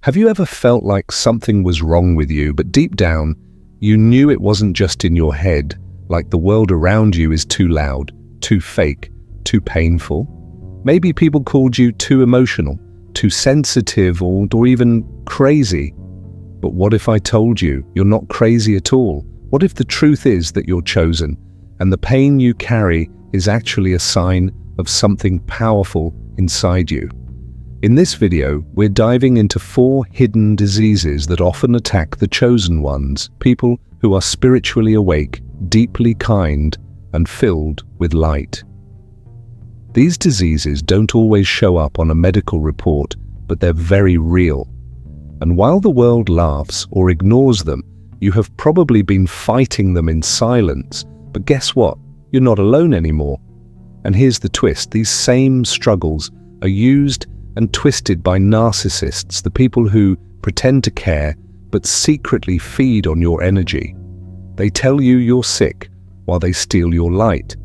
Have you ever felt like something was wrong with you, but deep down, you knew it wasn't just in your head, like the world around you is too loud, too fake, too painful? Maybe people called you too emotional, too sensitive, or even crazy. But what if I told you you're not crazy at all? What if the truth is that you're chosen, and the pain you carry is actually a sign of something powerful inside you? In this video, we're diving into 4 hidden diseases that often attack the chosen ones, people who are spiritually awake, deeply kind, and filled with light. These diseases don't always show up on a medical report, but they're very real. And while the world laughs or ignores them, you have probably been fighting them in silence. But guess what? You're not alone anymore. And here's the twist: these same struggles are used and twisted by narcissists, the people who pretend to care but secretly feed on your energy. They tell you you're sick while they steal your light.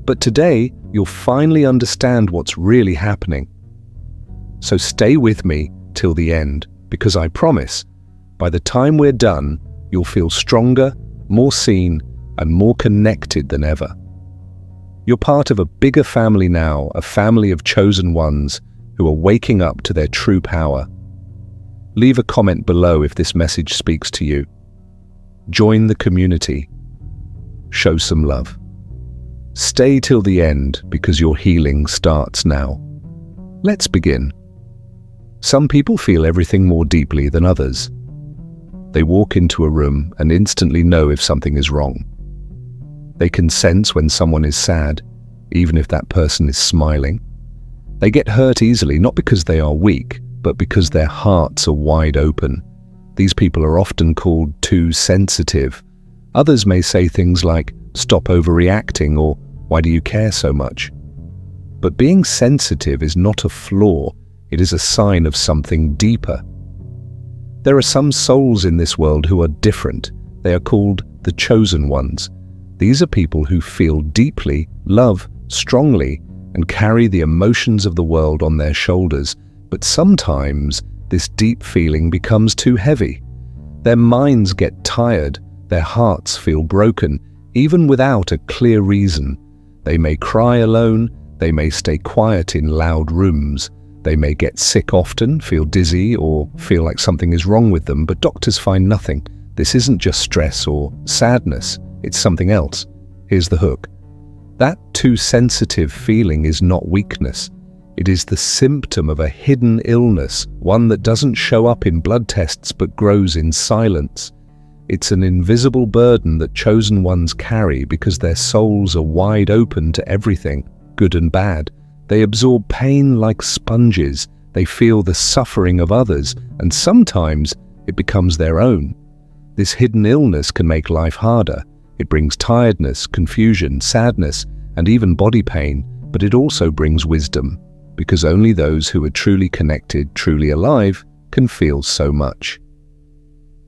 But today, you'll finally understand what's really happening. So stay with me till the end, because I promise, by the time we're done, you'll feel stronger, more seen, and more connected than ever. You're part of a bigger family now, a family of chosen ones who are waking up to their true power. Leave a comment below if this message speaks to you. Join the community. Show some love. Stay till the end, because your healing starts now. Let's begin. Some people feel everything more deeply than others. They walk into a room and instantly know if something is wrong. They can sense when someone is sad, even if that person is smiling. They get hurt easily, not because they are weak, but because their hearts are wide open. These people are often called too sensitive. Others may say things like, "Stop overreacting," or "Why do you care so much?" But being sensitive is not a flaw, it is a sign of something deeper. There are some souls in this world who are different. They are called the chosen ones. These are people who feel deeply, love strongly, and carry the emotions of the world on their shoulders. But sometimes this deep feeling becomes too heavy. Their minds get tired, their hearts feel broken, even without a clear reason. They may cry alone, they may stay quiet in loud rooms, they may get sick often, feel dizzy, or feel like something is wrong with them, but doctors find nothing. This isn't just stress or sadness, it's something else. Here's the hook. That too sensitive feeling is not weakness. It is the symptom of a hidden illness, one that doesn't show up in blood tests but grows in silence. It's an invisible burden that chosen ones carry because their souls are wide open to everything, good and bad. They absorb pain like sponges. They feel the suffering of others, and sometimes it becomes their own. This hidden illness can make life harder. It brings tiredness, confusion, sadness, and even body pain, but it also brings wisdom, because only those who are truly connected, truly alive, can feel so much.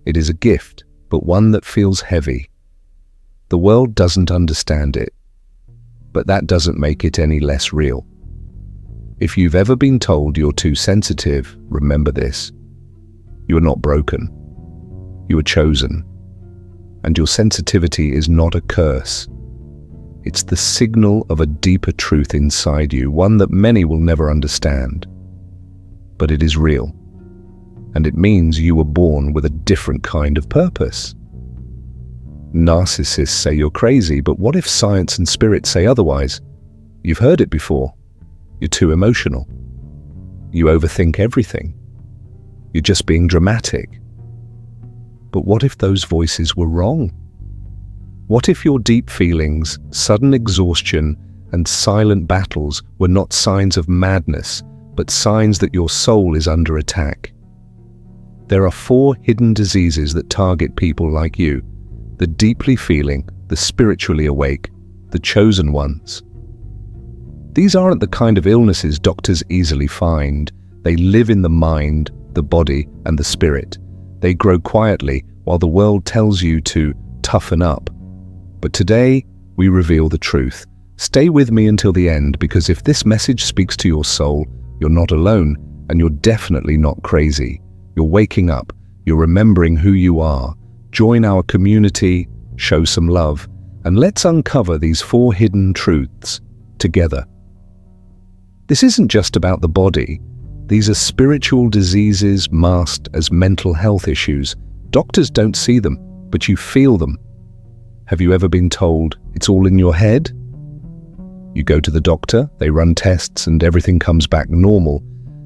It is a gift, but one that feels heavy. The world doesn't understand it, but that doesn't make it any less real. If you've ever been told you're too sensitive, remember this. You are not broken. You are chosen. And your sensitivity is not a curse. It's the signal of a deeper truth inside you, one that many will never understand. But it is real. And it means you were born with a different kind of purpose. Narcissists say you're crazy, but what if science and spirit say otherwise? You've heard it before. You're too emotional. You overthink everything. You're just being dramatic. But what if those voices were wrong? What if your deep feelings, sudden exhaustion, and silent battles were not signs of madness, but signs that your soul is under attack? There are 4 hidden diseases that target people like you: the deeply feeling, the spiritually awake, the chosen ones. These aren't the kind of illnesses doctors easily find. They live in the mind, the body, and the spirit. They grow quietly while the world tells you to toughen up. But today, we reveal the truth. Stay with me until the end, because if this message speaks to your soul, you're not alone, and you're definitely not crazy. You're waking up. You're remembering who you are. Join our community, show some love, and let's uncover these 4 hidden truths together. This isn't just about the body. These are spiritual diseases masked as mental health issues. Doctors don't see them, but you feel them. Have you ever been told it's all in your head? You go to the doctor, they run tests, and everything comes back normal.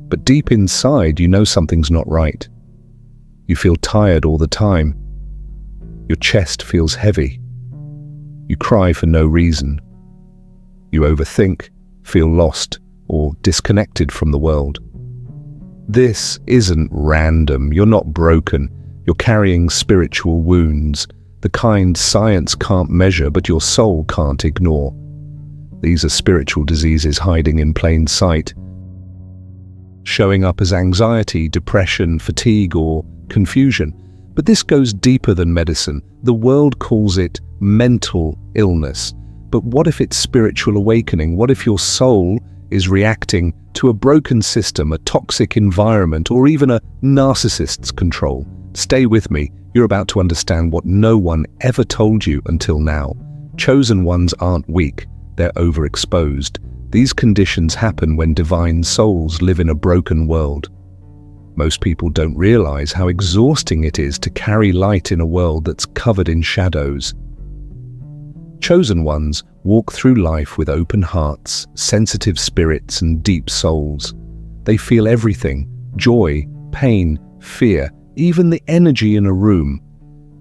But deep inside, you know something's not right. You feel tired all the time. Your chest feels heavy. You cry for no reason. You overthink, feel lost, or disconnected from the world. This isn't random. You're not broken. You're carrying spiritual wounds, the kind science can't measure but your soul can't ignore. These are spiritual diseases hiding in plain sight, showing up as anxiety, depression, fatigue, or confusion. But this goes deeper than medicine. The world calls it mental illness. But what if it's spiritual awakening? What if your soul is reacting to a broken system, a toxic environment, or even a narcissist's control? Stay with me. You're about to understand what no one ever told you until now. Chosen ones aren't weak. They're overexposed. These conditions happen when divine souls live in a broken world. Most people don't realize how exhausting it is to carry light in a world that's covered in shadows. Chosen ones walk through life with open hearts, sensitive spirits, and deep souls. They feel everything: joy, pain, fear, even the energy in a room.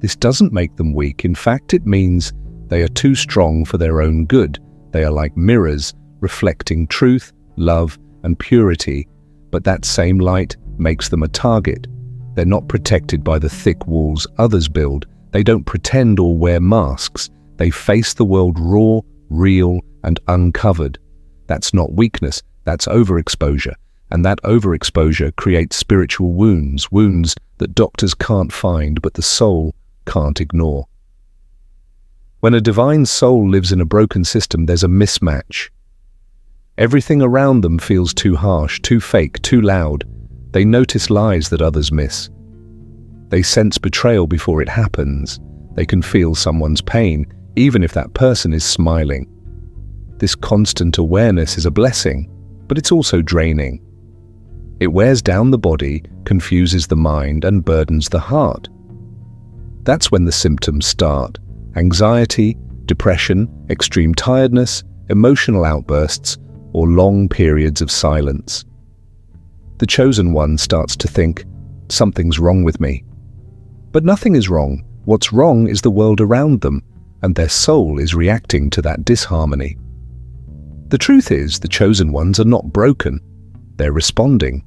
This doesn't make them weak. In fact, it means they are too strong for their own good. They are like mirrors, reflecting truth, love, and purity. But that same light makes them a target. They're not protected by the thick walls others build. They don't pretend or wear masks. They face the world raw, real, and uncovered. That's not weakness, that's overexposure. And that overexposure creates spiritual wounds, wounds that doctors can't find but the soul can't ignore. When a divine soul lives in a broken system, there's a mismatch. Everything around them feels too harsh, too fake, too loud. They notice lies that others miss. They sense betrayal before it happens. They can feel someone's pain, even if that person is smiling. This constant awareness is a blessing, but it's also draining. It wears down the body, confuses the mind, and burdens the heart. That's when the symptoms start: anxiety, depression, extreme tiredness, emotional outbursts, or long periods of silence. The chosen one starts to think, something's wrong with me. But nothing is wrong. What's wrong is the world around them, and their soul is reacting to that disharmony. The truth is, the chosen ones are not broken. They're responding.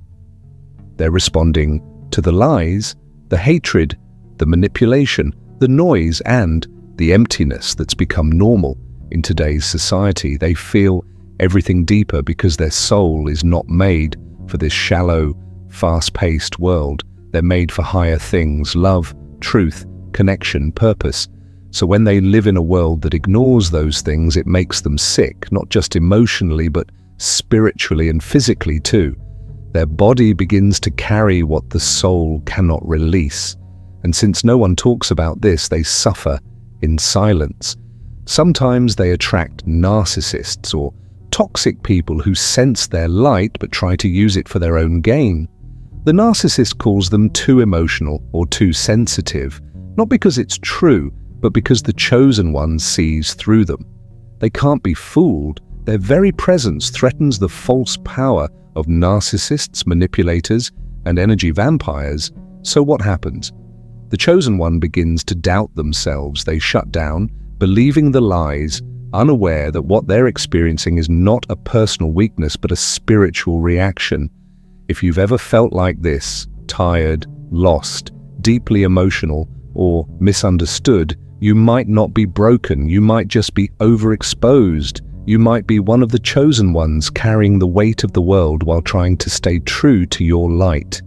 They're responding to the lies, the hatred, the manipulation, the noise, and the emptiness that's become normal in today's society. They feel everything deeper because their soul is not made for this shallow, fast-paced world. They're made for higher things: love, truth, connection, purpose. So when they live in a world that ignores those things, it makes them sick, not just emotionally, but spiritually and physically too. Their body begins to carry what the soul cannot release. And since no one talks about this, they suffer in silence. Sometimes they attract narcissists or toxic people who sense their light but try to use it for their own gain. The narcissist calls them too emotional or too sensitive, not because it's true, but because the chosen one sees through them. They can't be fooled. Their very presence threatens the false power of narcissists, manipulators, and energy vampires. So what happens? The chosen one begins to doubt themselves. They shut down, believing the lies, unaware that what they're experiencing is not a personal weakness but a spiritual reaction. If you've ever felt like this, tired, lost, deeply emotional, or misunderstood, you might not be broken. You might just be overexposed. You might be one of the chosen ones carrying the weight of the world while trying to stay true to your light.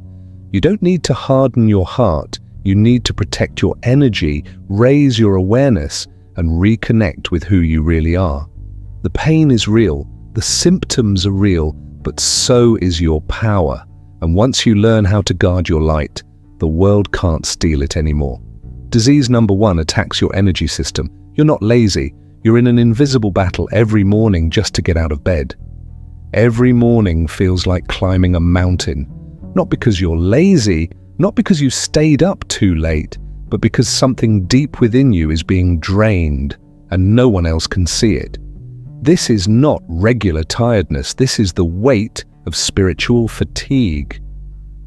You don't need to harden your heart. You need to protect your energy, raise your awareness, and reconnect with who you really are. The pain is real, the symptoms are real, but so is your power. And once you learn how to guard your light, The world can't steal it anymore. Disease number 1 attacks your energy system. You're not lazy. You're in an invisible battle every morning just to get out of bed. Every morning feels like climbing a mountain. Not because you're lazy, not because you stayed up too late, but because something deep within you is being drained and no one else can see it. This is not regular tiredness. This is the weight of spiritual fatigue.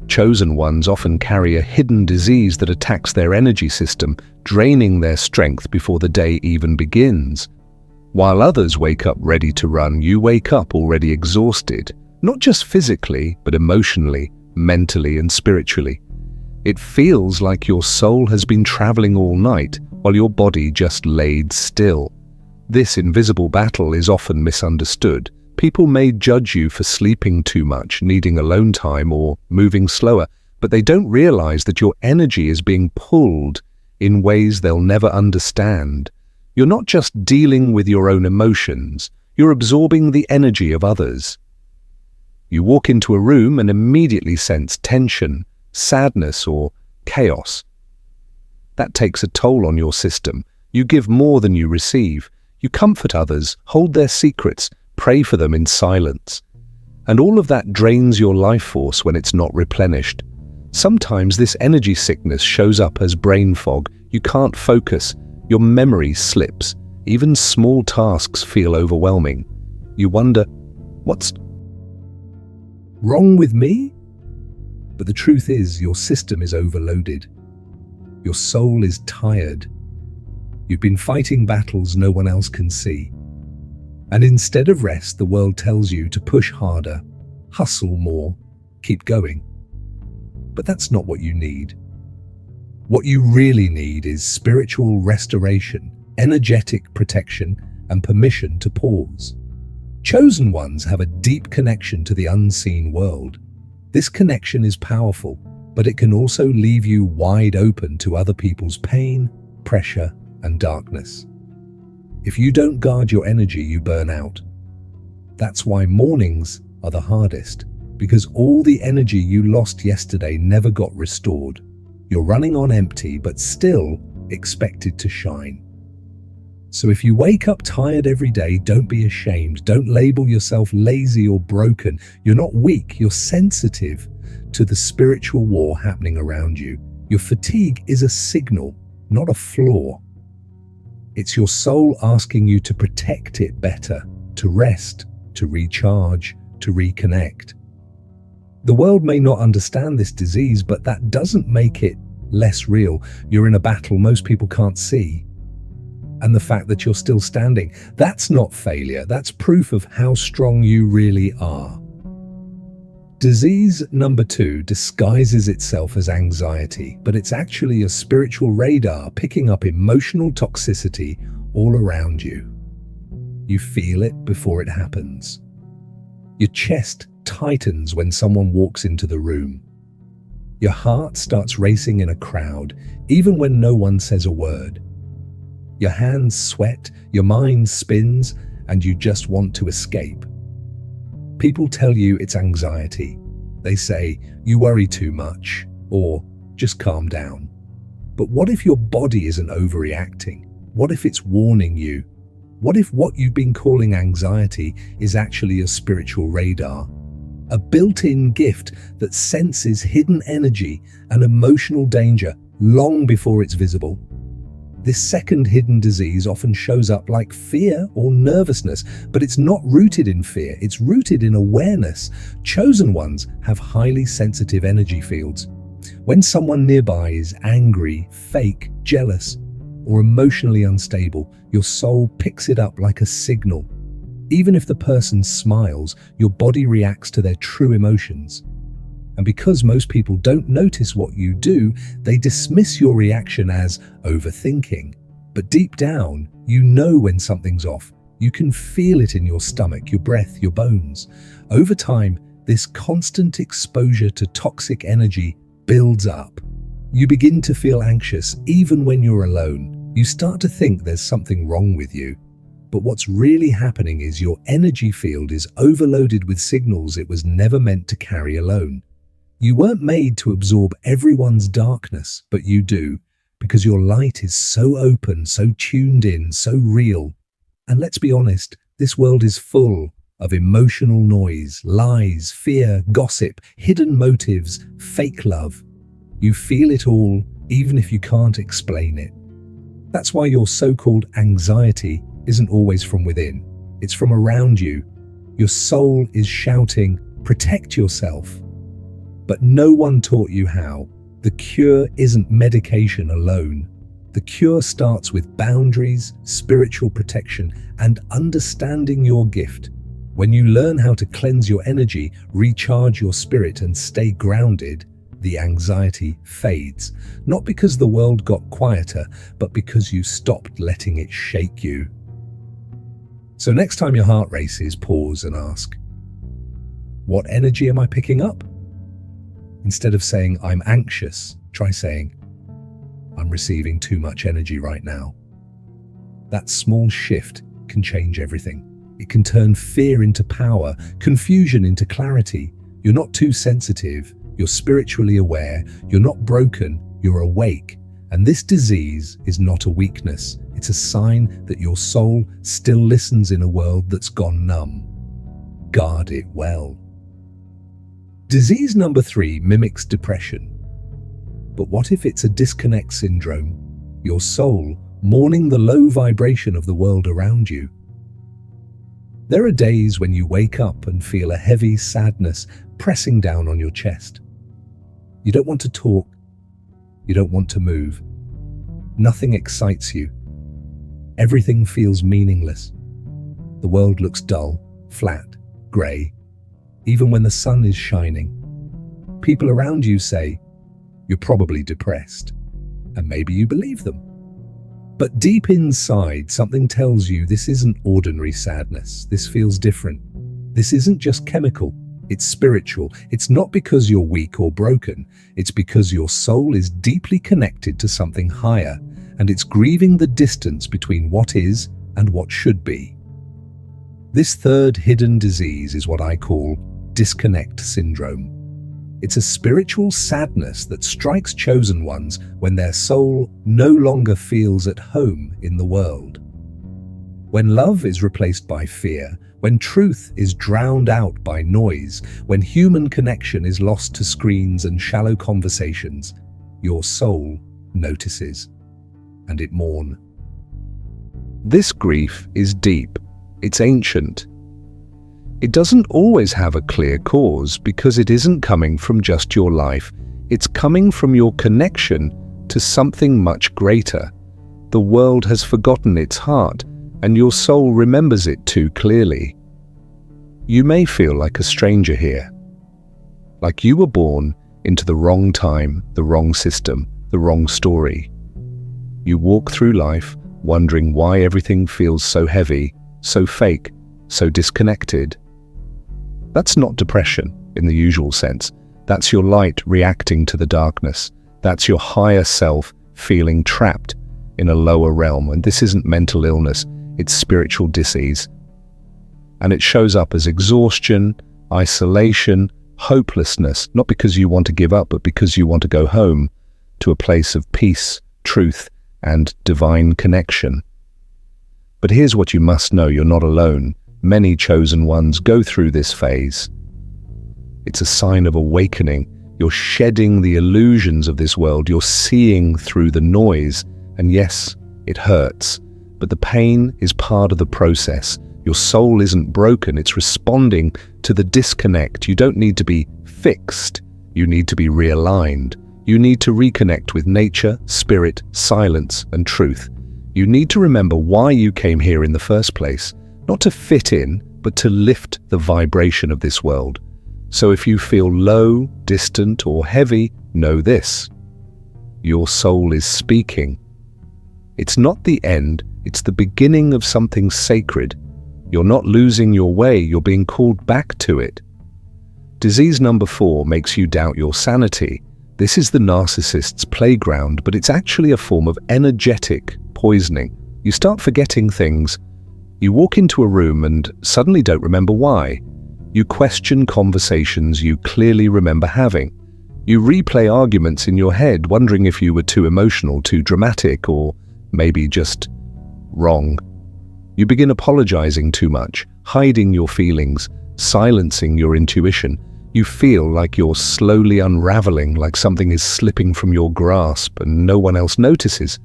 Chosen ones often carry a hidden disease that attacks their energy system, draining their strength before the day even begins. While others wake up ready to run, you wake up already exhausted, not just physically, but emotionally, mentally, and spiritually. It feels like your soul has been traveling all night while your body just laid still. This invisible battle is often misunderstood. People may judge you for sleeping too much, needing alone time, or moving slower, but they don't realize that your energy is being pulled in ways they'll never understand. You're not just dealing with your own emotions, you're absorbing the energy of others. You walk into a room and immediately sense tension, sadness, or chaos. That takes a toll on your system. You give more than you receive. You comfort others, hold their secrets, pray for them in silence. And all of that drains your life force when it's not replenished. Sometimes this energy sickness shows up as brain fog. You can't focus. Your memory slips. Even small tasks feel overwhelming. You wonder, what's wrong with me? But the truth is, your system is overloaded. Your soul is tired. You've been fighting battles no one else can see. And instead of rest, the world tells you to push harder, hustle more, keep going. But that's not what you need. What you really need is spiritual restoration, energetic protection, and permission to pause. Chosen ones have a deep connection to the unseen world. This connection is powerful, but it can also leave you wide open to other people's pain, pressure, and darkness. If you don't guard your energy, you burn out. That's why mornings are the hardest, because all the energy you lost yesterday never got restored. You're running on empty, but still expected to shine. So if you wake up tired every day, don't be ashamed. Don't label yourself lazy or broken. You're not weak, you're sensitive to the spiritual war happening around you. Your fatigue is a signal, not a flaw. It's your soul asking you to protect it better, to rest, to recharge, to reconnect. The world may not understand this disease, but that doesn't make it less real. You're in a battle most people can't see. And the fact that you're still standing, that's not failure. That's proof of how strong you really are. Disease number 2 disguises itself as anxiety, but it's actually a spiritual radar picking up emotional toxicity all around you. You feel it before it happens. Your chest tightens when someone walks into the room. Your heart starts racing in a crowd, even when no one says a word. Your hands sweat, your mind spins, and you just want to escape. People tell you it's anxiety. They say, you worry too much, or just calm down. But what if your body isn't overreacting? What if it's warning you? What if what you've been calling anxiety is actually a spiritual radar? A built-in gift that senses hidden energy and emotional danger long before it's visible. This second hidden disease often shows up like fear or nervousness, but it's not rooted in fear, it's rooted in awareness. Chosen ones have highly sensitive energy fields. When someone nearby is angry, fake, jealous, or emotionally unstable, your soul picks it up like a signal. Even if the person smiles, your body reacts to their true emotions. And because most people don't notice what you do, they dismiss your reaction as overthinking. But deep down, you know when something's off. You can feel it in your stomach, your breath, your bones. Over time, this constant exposure to toxic energy builds up. You begin to feel anxious even when you're alone. You start to think there's something wrong with you. But what's really happening is your energy field is overloaded with signals it was never meant to carry alone. You weren't made to absorb everyone's darkness, but you do, because your light is so open, so tuned in, so real. And let's be honest, this world is full of emotional noise, lies, fear, gossip, hidden motives, fake love. You feel it all, even if you can't explain it. That's why your so-called anxiety isn't always from within. It's from around you. Your soul is shouting, protect yourself. But no one taught you how. The cure isn't medication alone. The cure starts with boundaries, spiritual protection, and understanding your gift. When you learn how to cleanse your energy, recharge your spirit, and stay grounded, the anxiety fades. Not because the world got quieter, but because you stopped letting it shake you. So next time your heart races, pause and ask, what energy am I picking up? Instead of saying, I'm anxious, try saying, I'm receiving too much energy right now. That small shift can change everything. It can turn fear into power, confusion into clarity. You're not too sensitive, you're spiritually aware, you're not broken, you're awake. And this disease is not a weakness. It's a sign that your soul still listens in a world that's gone numb. Guard it well. Disease number 3 mimics depression. But what if it's a disconnect syndrome? Your soul mourning the low vibration of the world around you. There are days when you wake up and feel a heavy sadness pressing down on your chest. You don't want to talk. You don't want to move. Nothing excites you. Everything feels meaningless. The world looks dull, flat, grey, even when the sun is shining. People around you say, you're probably depressed, and maybe you believe them. But deep inside, something tells you this isn't ordinary sadness. This feels different. This isn't just chemical. It's spiritual. It's not because you're weak or broken. It's because your soul is deeply connected to something higher, and it's grieving the distance between what is and what should be. This third hidden disease is what I call disconnect syndrome. It's a spiritual sadness that strikes chosen ones when their soul no longer feels at home in the world. When love is replaced by fear, when truth is drowned out by noise, when human connection is lost to screens and shallow conversations, your soul notices, and it mourns. This grief is deep. It's ancient. It doesn't always have a clear cause because it isn't coming from just your life. It's coming from your connection to something much greater. The world has forgotten its heart, and your soul remembers it too clearly. You may feel like a stranger here, like you were born into the wrong time, the wrong system, the wrong story. You walk through life wondering why everything feels so heavy, so fake, so disconnected. That's not depression in the usual sense. That's your light reacting to the darkness. That's your higher self feeling trapped in a lower realm. And this isn't mental illness, it's spiritual disease. And it shows up as exhaustion, isolation, hopelessness, not because you want to give up, but because you want to go home to a place of peace, truth, and divine connection. But here's what you must know, you're not alone. Many chosen ones go through this phase. It's a sign of awakening. You're shedding the illusions of this world. You're seeing through the noise. And yes, it hurts, but the pain is part of the process. Your soul isn't broken. It's responding to the disconnect. You don't need to be fixed. You need to be realigned. You need to reconnect with nature, spirit, silence, and truth. You need to remember why you came here in the first place. Not to fit in, but to lift the vibration of this world. So if you feel low, distant, or heavy, know this. Your soul is speaking. It's not the end, it's the beginning of something sacred. You're not losing your way, you're being called back to it. Disease number 4 makes you doubt your sanity. This is the narcissist's playground, but it's actually a form of energetic poisoning. You start forgetting things. You walk into a room and suddenly don't remember why. You question conversations you clearly remember having. You replay arguments in your head, wondering if you were too emotional, too dramatic, or maybe just wrong. You begin apologizing too much, hiding your feelings, silencing your intuition. You feel like you're slowly unraveling, like something is slipping from your grasp and no one else notices.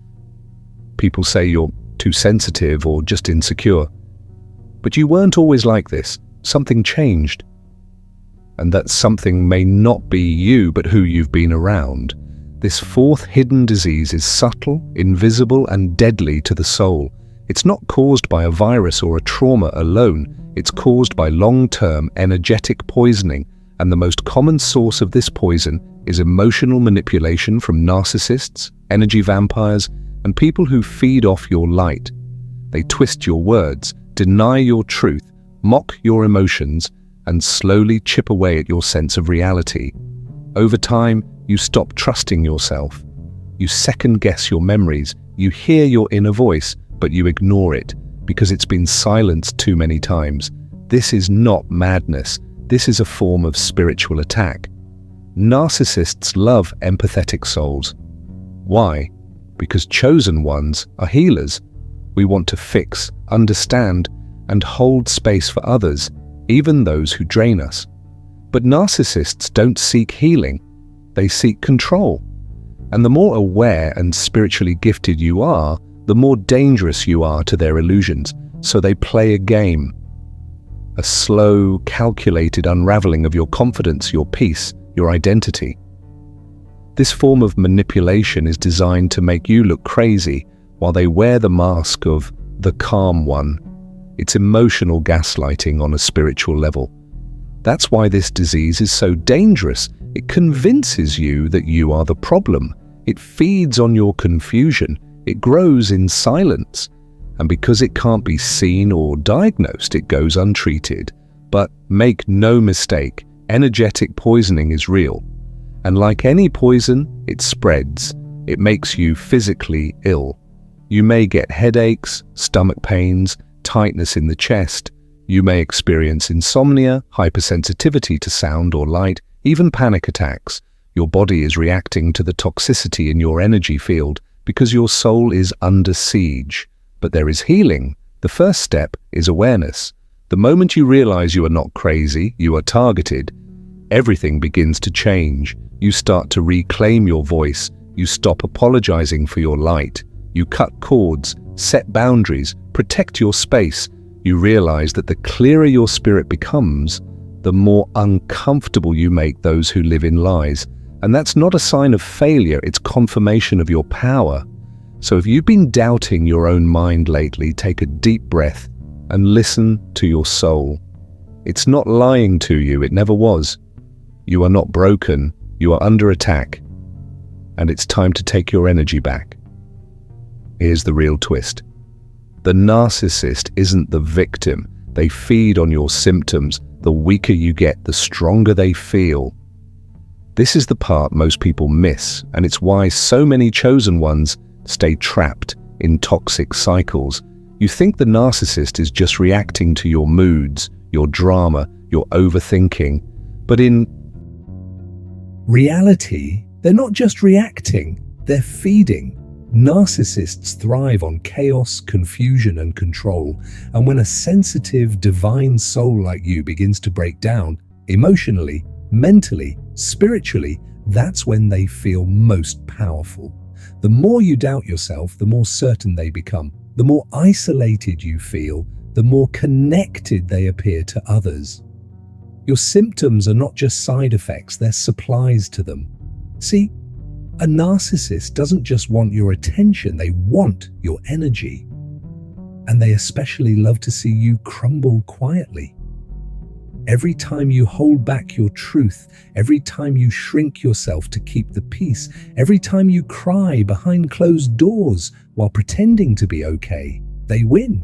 People say you're too sensitive or just insecure. But you weren't always like this. Something changed. And that something may not be you, but who you've been around. This fourth hidden disease is subtle, invisible, and deadly to the soul. It's not caused by a virus or a trauma alone. It's caused by long-term energetic poisoning, and the most common source of this poison is emotional manipulation from narcissists, energy vampires, and people who feed off your light. They twist your words, deny your truth, mock your emotions, and slowly chip away at your sense of reality. Over time, you stop trusting yourself. You second-guess your memories. You hear your inner voice, but you ignore it because it's been silenced too many times. This is not madness. This is a form of spiritual attack. Narcissists love empathetic souls. Why? Because chosen ones are healers. We want to fix, understand, and hold space for others, even those who drain us. But narcissists don't seek healing. They seek control. And the more aware and spiritually gifted you are, the more dangerous you are to their illusions. So they play a game. A slow, calculated unraveling of your confidence, your peace, your identity. This form of manipulation is designed to make you look crazy while they wear the mask of the calm one. It's emotional gaslighting on a spiritual level. That's why this disease is so dangerous. It convinces you that you are the problem. It feeds on your confusion. It grows in silence. And because it can't be seen or diagnosed, it goes untreated. But make no mistake, energetic poisoning is real. And like any poison, it spreads. It makes you physically ill. You may get headaches, stomach pains, tightness in the chest. You may experience insomnia, hypersensitivity to sound or light, even panic attacks. Your body is reacting to the toxicity in your energy field because your soul is under siege. But there is healing. The first step is awareness. The moment you realize you are not crazy, you are targeted, everything begins to change. You start to reclaim your voice. You stop apologizing for your light. You cut cords, set boundaries, protect your space. You realize that the clearer your spirit becomes, the more uncomfortable you make those who live in lies. And that's not a sign of failure, it's confirmation of your power. So if you've been doubting your own mind lately, take a deep breath and listen to your soul. It's not lying to you, it never was. You are not broken, you are under attack. And it's time to take your energy back. Here's the real twist. The narcissist isn't the victim. They feed on your symptoms. The weaker you get, the stronger they feel. This is the part most people miss, and it's why so many chosen ones stay trapped in toxic cycles. You think the narcissist is just reacting to your moods, your drama, your overthinking. But in reality, they're not just reacting, they're feeding. Narcissists thrive on chaos, confusion, and control. And when a sensitive, divine soul like you begins to break down, emotionally, mentally, spiritually, that's when they feel most powerful. The more you doubt yourself, the more certain they become. The more isolated you feel, the more connected they appear to others. Your symptoms are not just side effects, they're supplies to them. See, a narcissist doesn't just want your attention, they want your energy. And they especially love to see you crumble quietly. Every time you hold back your truth, every time you shrink yourself to keep the peace, every time you cry behind closed doors while pretending to be okay, they win.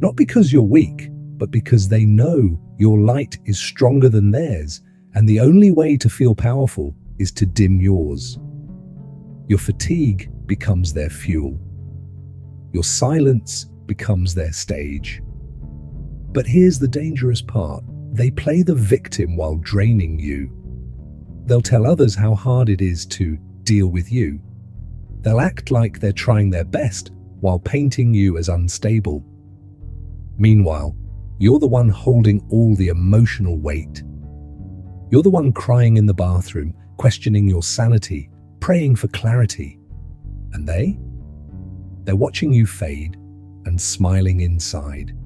Not because you're weak, but because they know your light is stronger than theirs, and the only way to feel powerful is to dim yours. Your fatigue becomes their fuel. Your silence becomes their stage. But here's the dangerous part. They play the victim while draining you. They'll tell others how hard it is to deal with you. They'll act like they're trying their best while painting you as unstable. Meanwhile, you're the one holding all the emotional weight. You're the one crying in the bathroom, questioning your sanity, praying for clarity. And they're watching you fade and smiling inside.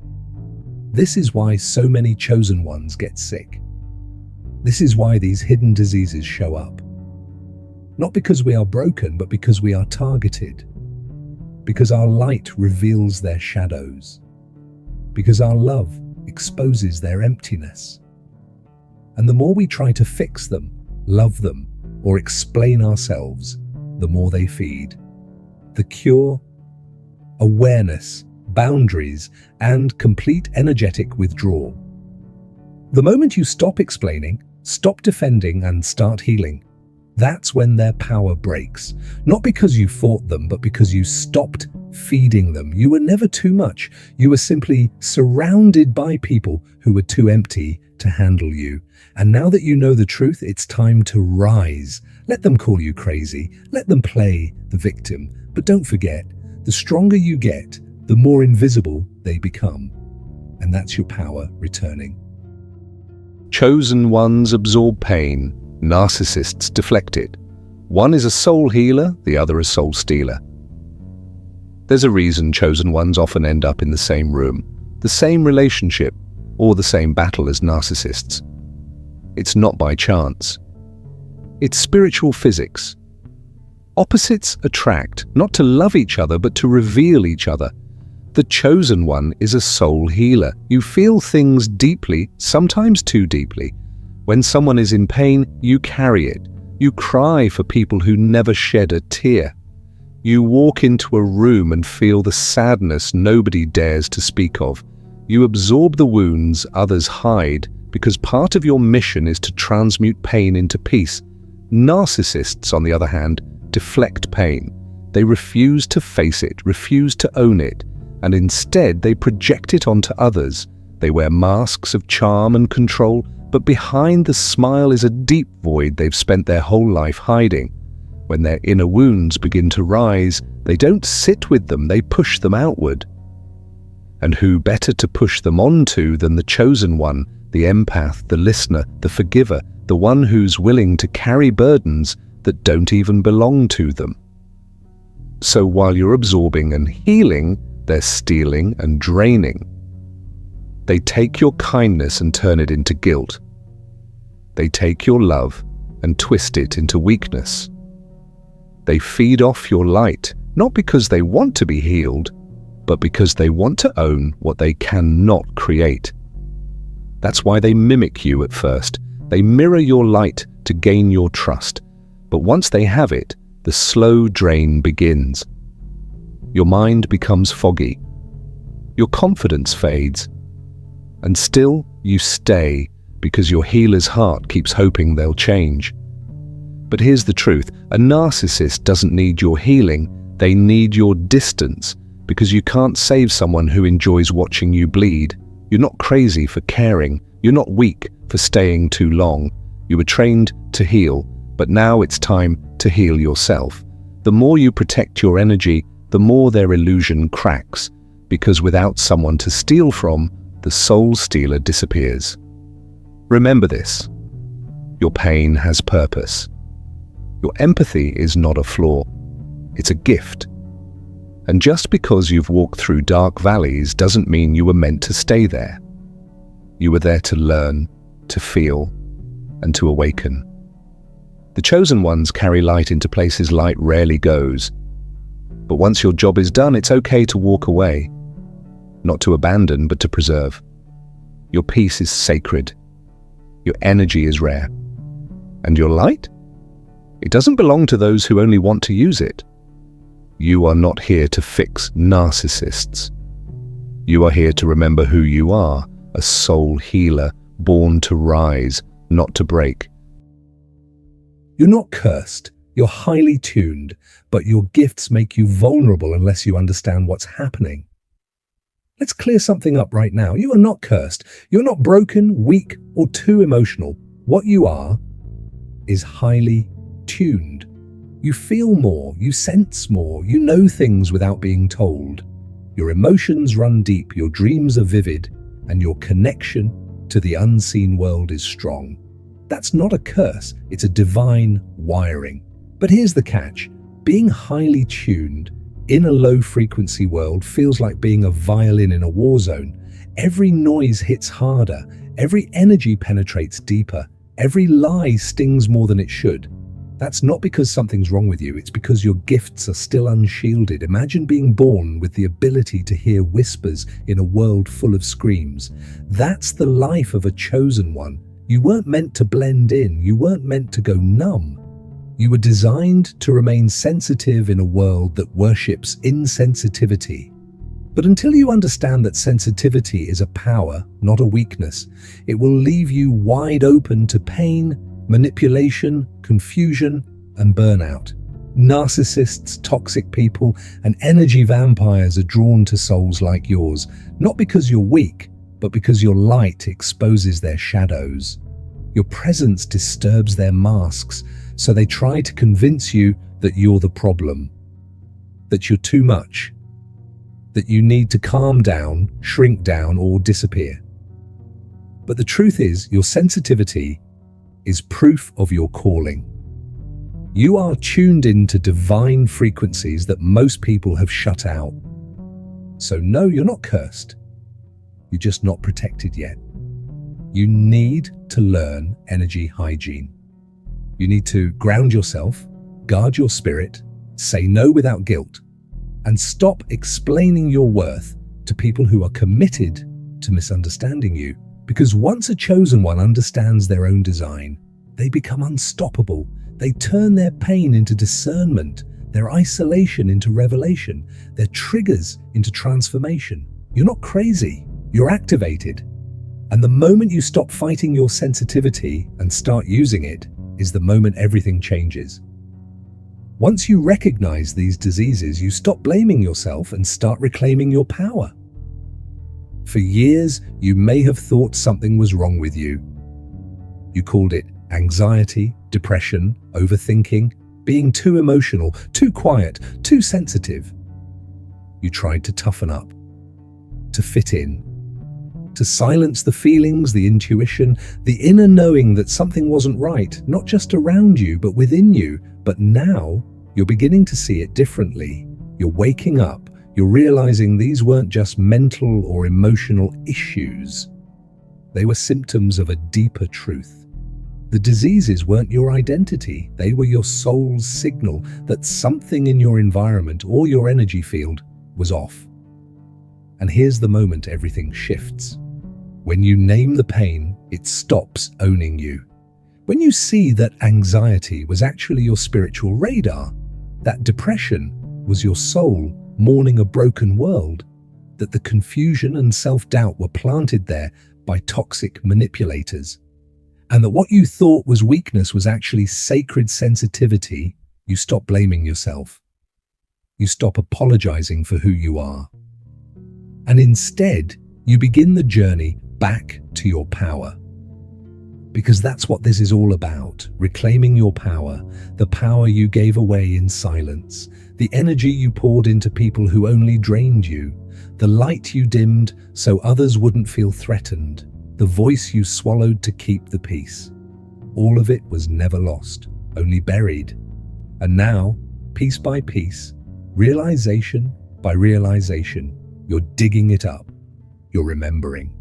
This is why so many chosen ones get sick. This is why these hidden diseases show up. Not because we are broken, but because we are targeted. Because our light reveals their shadows. Because our love exposes their emptiness. And the more we try to fix them, love them, or explain ourselves, the more they feed. The cure? Awareness, boundaries, and complete energetic withdrawal. The moment you stop explaining, stop defending, and start healing, that's when their power breaks. Not because you fought them, but because you stopped feeding them. You were never too much. You were simply surrounded by people who were too empty to handle you. And now that you know the truth, it's time to rise. Let them call you crazy. Let them play the victim. But don't forget, the stronger you get, the more invisible they become. And that's your power returning. Chosen ones absorb pain. Narcissists deflect it. One is a soul healer, the other a soul stealer. There's a reason chosen ones often end up in the same room, the same relationship, or the same battle as narcissists. It's not by chance. It's spiritual physics. Opposites attract, not to love each other, but to reveal each other. The chosen one is a soul healer. You feel things deeply, sometimes too deeply. When someone is in pain, you carry it. You cry for people who never shed a tear. You walk into a room and feel the sadness nobody dares to speak of. You absorb the wounds others hide because part of your mission is to transmute pain into peace. Narcissists, on the other hand, deflect pain. They refuse to face it, refuse to own it, and instead they project it onto others. They wear masks of charm and control, but behind the smile is a deep void they've spent their whole life hiding. When their inner wounds begin to rise, they don't sit with them, they push them outward. And who better to push them onto than the chosen one, the empath, the listener, the forgiver, the one who's willing to carry burdens that don't even belong to them. So while you're absorbing and healing, they're stealing and draining. They take your kindness and turn it into guilt. They take your love and twist it into weakness. They feed off your light, not because they want to be healed, but because they want to own what they cannot create. That's why they mimic you at first. They mirror your light to gain your trust. But once they have it, the slow drain begins. Your mind becomes foggy. Your confidence fades. And still, you stay because your healer's heart keeps hoping they'll change. But here's the truth. A narcissist doesn't need your healing. They need your distance, because you can't save someone who enjoys watching you bleed. You're not crazy for caring. You're not weak for staying too long. You were trained to heal, but now it's time to heal yourself. The more you protect your energy, the more their illusion cracks, because without someone to steal from, the soul stealer disappears. Remember this. Your pain has purpose. Your empathy is not a flaw. It's a gift. And just because you've walked through dark valleys doesn't mean you were meant to stay there. You were there to learn, to feel, and to awaken. The chosen ones carry light into places light rarely goes. But once your job is done, it's okay to walk away. Not to abandon, but to preserve. Your peace is sacred. Your energy is rare. And your light? It doesn't belong to those who only want to use it. You are not here to fix narcissists. You are here to remember who you are, a soul healer, born to rise, not to break. You're not cursed. You're highly tuned, but your gifts make you vulnerable unless you understand what's happening. Let's clear something up right now. You are not cursed. You're not broken, weak, or too emotional. What you are is highly tuned. You feel more, you sense more, you know things without being told. Your emotions run deep, your dreams are vivid, and your connection to the unseen world is strong. That's not a curse, it's a divine wiring. But here's the catch. Being highly tuned in a low-frequency world feels like being a violin in a war zone. Every noise hits harder, every energy penetrates deeper, every lie stings more than it should. That's not because something's wrong with you, it's because your gifts are still unshielded. Imagine being born with the ability to hear whispers in a world full of screams. That's the life of a chosen one. You weren't meant to blend in, you weren't meant to go numb. You were designed to remain sensitive in a world that worships insensitivity. But until you understand that sensitivity is a power, not a weakness, it will leave you wide open to pain, manipulation, confusion, and burnout. Narcissists, toxic people, and energy vampires are drawn to souls like yours, not because you're weak, but because your light exposes their shadows. Your presence disturbs their masks, so they try to convince you that you're the problem, that you're too much, that you need to calm down, shrink down, or disappear. But the truth is, your sensitivity is proof of your calling. You are tuned into divine frequencies that most people have shut out. So no, you're not cursed. You're just not protected yet. You need to learn energy hygiene. You need to ground yourself, guard your spirit, say no without guilt, and stop explaining your worth to people who are committed to misunderstanding you. Because once a chosen one understands their own design, they become unstoppable. They turn their pain into discernment, their isolation into revelation, their triggers into transformation. You're not crazy, you're activated. And the moment you stop fighting your sensitivity and start using it is the moment everything changes. Once you recognize these diseases, you stop blaming yourself and start reclaiming your power. For years, you may have thought something was wrong with you. You called it anxiety, depression, overthinking, being too emotional, too quiet, too sensitive. You tried to toughen up, to fit in, to silence the feelings, the intuition, the inner knowing that something wasn't right, not just around you, but within you. But now, you're beginning to see it differently. You're waking up. You're realizing these weren't just mental or emotional issues. They were symptoms of a deeper truth. The diseases weren't your identity. They were your soul's signal that something in your environment or your energy field was off. And here's the moment everything shifts. When you name the pain, it stops owning you. When you see that anxiety was actually your spiritual radar, that depression was your soul mourning a broken world, that the confusion and self-doubt were planted there by toxic manipulators, and that what you thought was weakness was actually sacred sensitivity, you stop blaming yourself. You stop apologizing for who you are. And instead, you begin the journey back to your power. Because that's what this is all about, reclaiming your power, the power you gave away in silence, the energy you poured into people who only drained you, the light you dimmed so others wouldn't feel threatened, the voice you swallowed to keep the peace. All of it was never lost, only buried. And now, piece by piece, realization by realization, you're digging it up, you're remembering.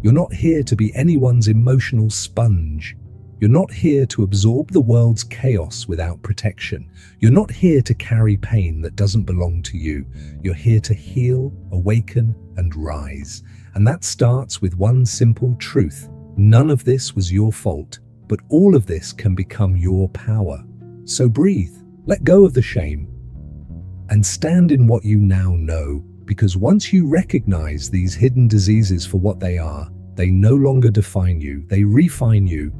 You're not here to be anyone's emotional sponge. You're not here to absorb the world's chaos without protection. You're not here to carry pain that doesn't belong to you. You're here to heal, awaken, and rise. And that starts with one simple truth. None of this was your fault, but all of this can become your power. So breathe, let go of the shame, and stand in what you now know. Because once you recognize these hidden diseases for what they are, they no longer define you, they refine you.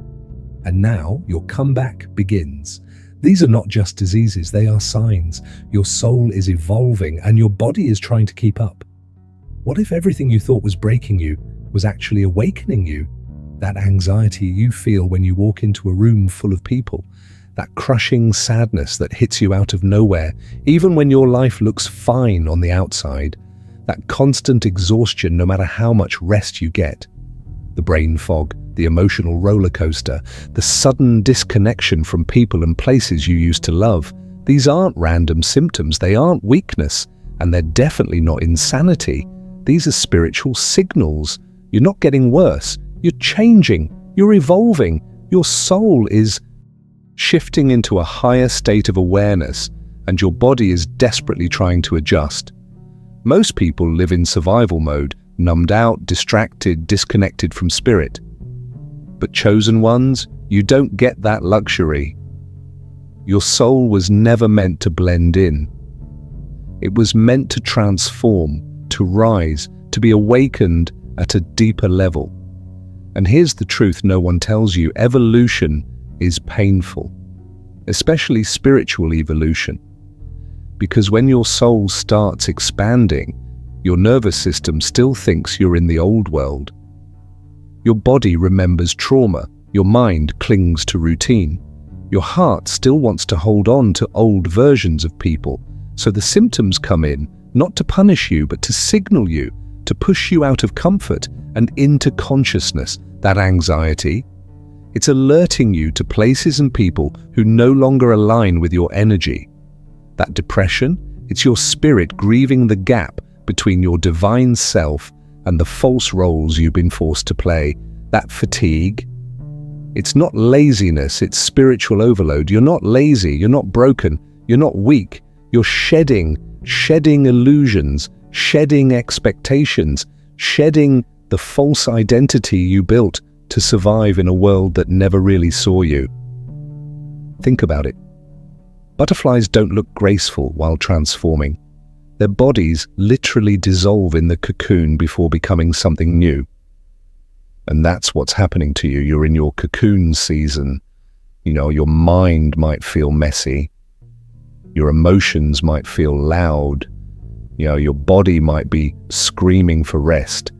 And now your comeback begins. These are not just diseases, they are signs. Your soul is evolving and your body is trying to keep up. What if everything you thought was breaking you was actually awakening you? that anxiety you feel when you walk into a room full of people, that crushing sadness that hits you out of nowhere, even when your life looks fine on the outside, that constant exhaustion no matter how much rest you get. The brain fog, the emotional roller coaster, the sudden disconnection from people and places you used to love. These aren't random symptoms, they aren't weakness, and they're definitely not insanity. These are spiritual signals. You're not getting worse, you're changing, you're evolving, your soul is shifting into a higher state of awareness, and your body is desperately trying to adjust. Most people live in survival mode, numbed out, distracted, disconnected from spirit. But chosen ones, you don't get that luxury. Your soul was never meant to blend in. It was meant to transform, to rise, to be awakened at a deeper level. And here's the truth no one tells you: evolution is painful, especially spiritual evolution. Because when your soul starts expanding, your nervous system still thinks you're in the old world. Your body remembers trauma, your mind clings to routine. Your heart still wants to hold on to old versions of people, so the symptoms come in, not to punish you, but to signal you, to push you out of comfort and into consciousness. That anxiety, it's alerting you to places and people who no longer align with your energy. That depression, it's your spirit grieving the gap between your divine self and the false roles you've been forced to play. That fatigue, it's not laziness, it's spiritual overload. You're not lazy, you're not broken, you're not weak. You're shedding illusions, shedding expectations, shedding the false identity you built to survive in a world that never really saw you. Think about it. Butterflies don't look graceful while transforming. Their bodies literally dissolve in the cocoon before becoming something new. And that's what's happening to you. You're in your cocoon season. Your mind might feel messy. Your emotions might feel loud. Your body might be screaming for rest.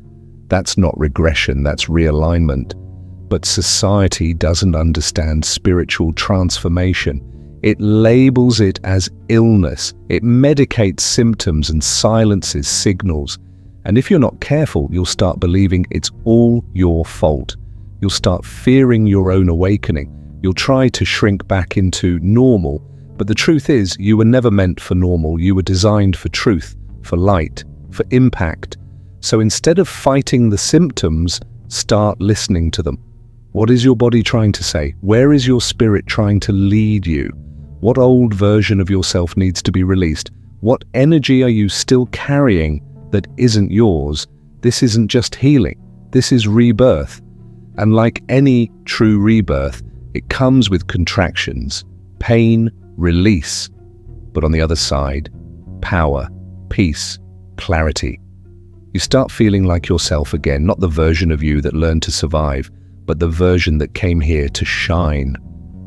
That's not regression, that's realignment. But society doesn't understand spiritual transformation. It labels it as illness. It medicates symptoms and silences signals. And if you're not careful, you'll start believing it's all your fault. You'll start fearing your own awakening. You'll try to shrink back into normal. But the truth is, you were never meant for normal. You were designed for truth, for light, for impact. So instead of fighting the symptoms, start listening to them. What is your body trying to say? Where is your spirit trying to lead you? What old version of yourself needs to be released? What energy are you still carrying that isn't yours? This isn't just healing. This is rebirth. And like any true rebirth, it comes with contractions, pain, release. But on the other side, power, peace, clarity. You start feeling like yourself again, not the version of you that learned to survive, but the version that came here to shine.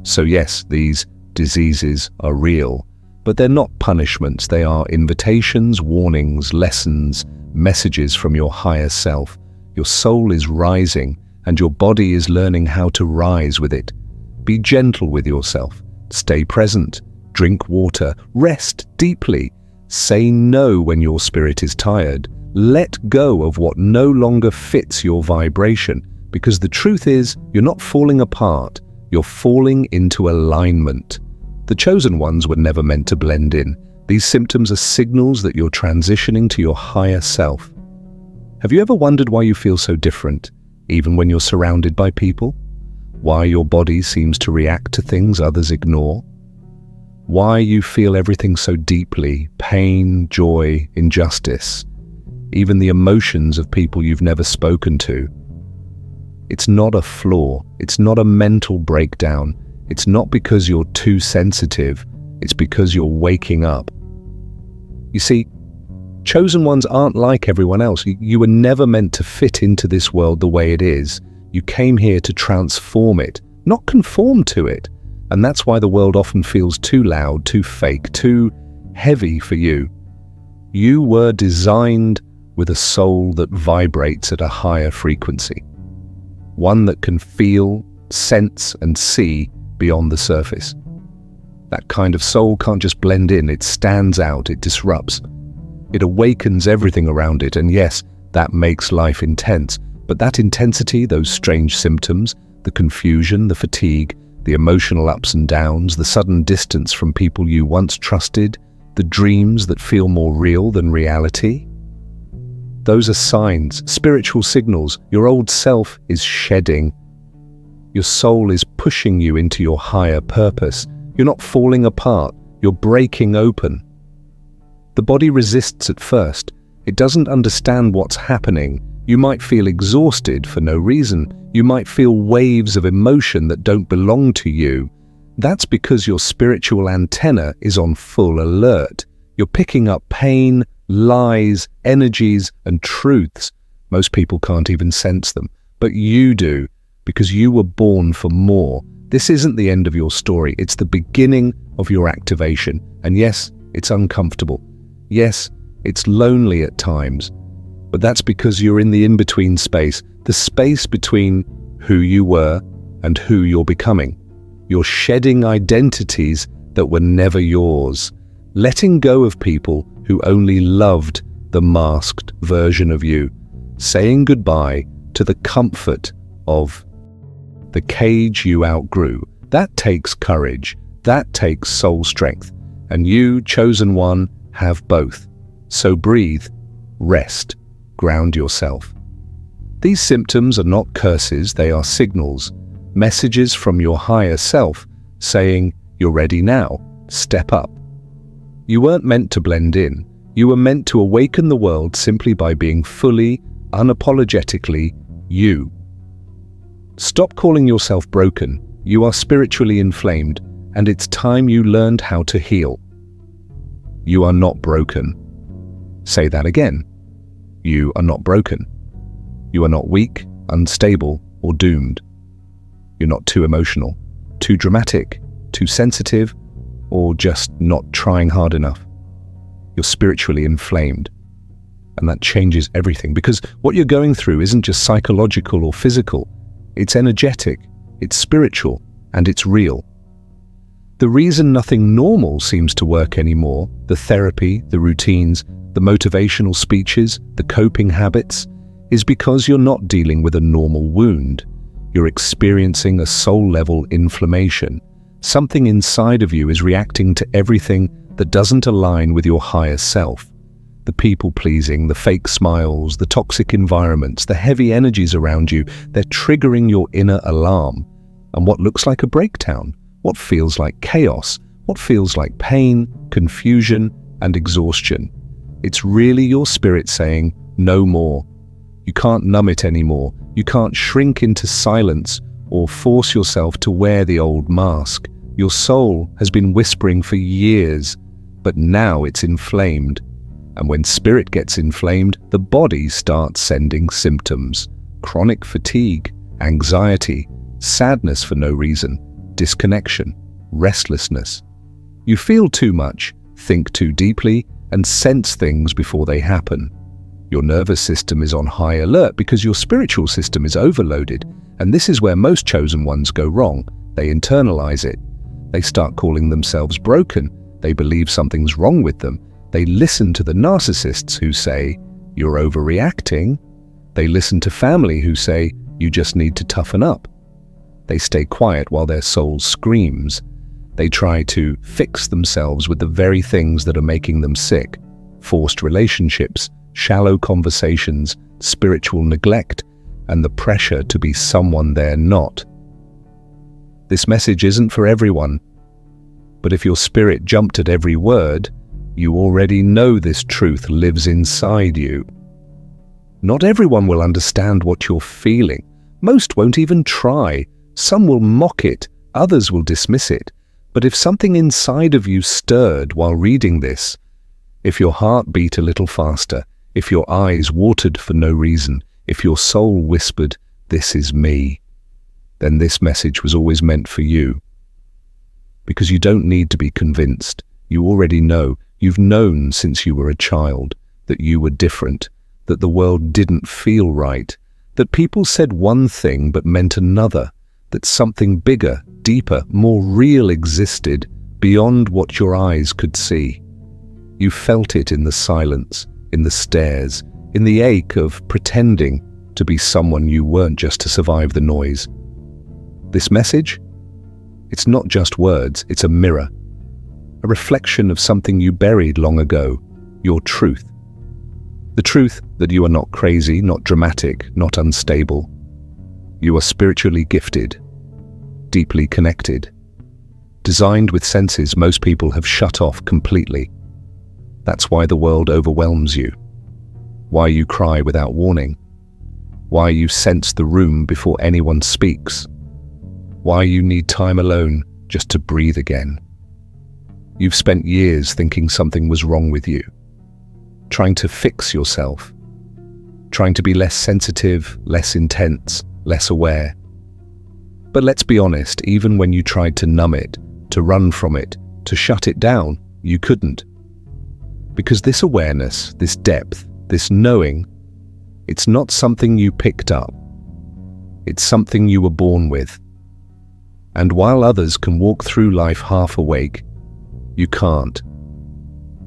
So yes, these diseases are real, but they're not punishments. They are invitations, warnings, lessons, messages from your higher self. Your soul is rising, and your body is learning how to rise with it. Be gentle with yourself. Stay present. Drink water. Rest deeply. Say no when your spirit is tired. Let go of what no longer fits your vibration, because the truth is, you're not falling apart. You're falling into alignment. The chosen ones were never meant to blend in. These symptoms are signals that you're transitioning to your higher self. Have you ever wondered why you feel so different, even when you're surrounded by people? Why your body seems to react to things others ignore? Why you feel everything so deeply, pain, joy, injustice, even the emotions of people you've never spoken to? It's not a flaw. It's not a mental breakdown. It's not because you're too sensitive. It's because you're waking up. You see, chosen ones aren't like everyone else. You were never meant to fit into this world the way it is. You came here to transform it, not conform to it. And that's why the world often feels too loud, too fake, too heavy for you. You were designed with a soul that vibrates at a higher frequency. one that can feel, sense, and see beyond the surface. That kind of soul can't just blend in, it stands out, it disrupts. It awakens everything around it, and yes, that makes life intense. But that intensity, those strange symptoms, the confusion, the fatigue, the emotional ups and downs, the sudden distance from people you once trusted, the dreams that feel more real than reality, those are signs, spiritual signals. Your old self is shedding. Your soul is pushing you into your higher purpose. You're not falling apart, you're breaking open. The body resists at first. It doesn't understand what's happening. You might feel exhausted for no reason. You might feel waves of emotion that don't belong to you. That's because your spiritual antenna is on full alert. You're picking up pain, lies, energies, and truths. Most people can't even sense them, but you do, because you were born for more. This isn't the end of your story, it's the beginning of your activation. And yes, it's uncomfortable. Yes, it's lonely at times, but that's because you're in the in-between space, the space between who you were and who you're becoming. You're shedding identities that were never yours, letting go of people who only loved the masked version of you, saying goodbye to the comfort of the cage you outgrew. That takes courage, that takes soul strength, and you, chosen one, have both. So breathe, rest, ground yourself. These symptoms are not curses, they are signals, messages from your higher self saying, you're ready now, step up. You weren't meant to blend in, you were meant to awaken the world simply by being fully, unapologetically you. Stop calling yourself broken, you are spiritually inflamed, and it's time you learned how to heal. You are not broken. Say that again. You are not broken. You are not weak, unstable, or doomed. You're not too emotional, too dramatic, too sensitive, or just not trying hard enough. You're spiritually inflamed. And that changes everything, because what you're going through isn't just psychological or physical. It's energetic, it's spiritual, and it's real. The reason nothing normal seems to work anymore, the therapy, the routines, the motivational speeches, the coping habits, is because you're not dealing with a normal wound. You're experiencing a soul-level inflammation. Something inside of you is reacting to everything that doesn't align with your higher self. The people-pleasing, the fake smiles, the toxic environments, the heavy energies around you, they're triggering your inner alarm. And what looks like a breakdown, what feels like chaos, what feels like pain, confusion, and exhaustion. It's really your spirit saying, no more. You can't numb it anymore. You can't shrink into silence or force yourself to wear the old mask. Your soul has been whispering for years, but now it's inflamed. And when spirit gets inflamed, the body starts sending symptoms. Chronic fatigue, anxiety, sadness for no reason, disconnection, restlessness. You feel too much, think too deeply, and sense things before they happen. Your nervous system is on high alert because your spiritual system is overloaded, and this is where most chosen ones go wrong. They internalize it. They start calling themselves broken. They believe something's wrong with them. They listen to the narcissists who say, you're overreacting. They listen to family who say, you just need to toughen up. They stay quiet while their soul screams. They try to fix themselves with the very things that are making them sick. Forced relationships, shallow conversations, spiritual neglect, and the pressure to be someone they're not. This message isn't for everyone, but if your spirit jumped at every word, you already know this truth lives inside you. Not everyone will understand what you're feeling. Most won't even try. Some will mock it, others will dismiss it. But if something inside of you stirred while reading this, if your heart beat a little faster, if your eyes watered for no reason, if your soul whispered, "This is me," then this message was always meant for you. Because you don't need to be convinced. You already know. You've known since you were a child that you were different, that the world didn't feel right, That people said one thing but meant another, that something bigger, deeper, more real existed beyond what your eyes could see. You felt it in the silence, in the stares, in the ache of pretending to be someone you weren't just to survive the noise. This message? It's not just words, it's a mirror. A reflection of something you buried long ago, your truth. The truth that you are not crazy, not dramatic, not unstable. You are spiritually gifted, deeply connected, designed with senses most people have shut off completely. That's why the world overwhelms you, why you cry without warning, why you sense the room before anyone speaks, why you need time alone just to breathe again. You've spent years thinking something was wrong with you, trying to fix yourself, trying to be less sensitive, less intense, less aware. But let's be honest, even when you tried to numb it, to run from it, to shut it down, you couldn't. Because this awareness, this depth, this knowing, it's not something you picked up. It's something you were born with. And while others can walk through life half awake, you can't.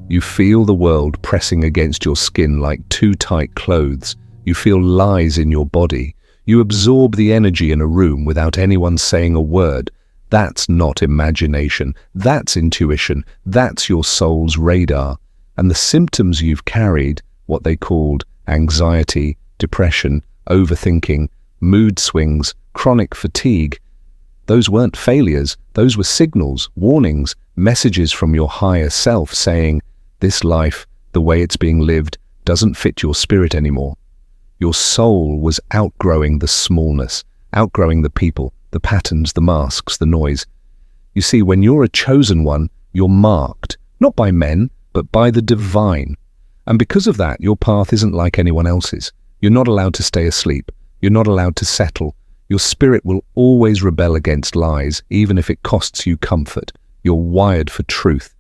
You feel the world pressing against your skin like too tight clothes. You feel lies in your body. You absorb the energy in a room without anyone saying a word. That's not imagination. That's intuition. That's your soul's radar. And the symptoms you've carried, what they called anxiety, depression, overthinking, mood swings, chronic fatigue, those weren't failures. Those were signals, warnings, messages from your higher self saying, this life, the way it's being lived, doesn't fit your spirit anymore. Your soul was outgrowing the smallness, outgrowing the people, the patterns, the masks, the noise. You see, when you're a chosen one, you're marked, not by men, but by the divine. And because of that, your path isn't like anyone else's. You're not allowed to stay asleep. You're not allowed to settle. Your spirit will always rebel against lies, even if it costs you comfort. You're wired for truth.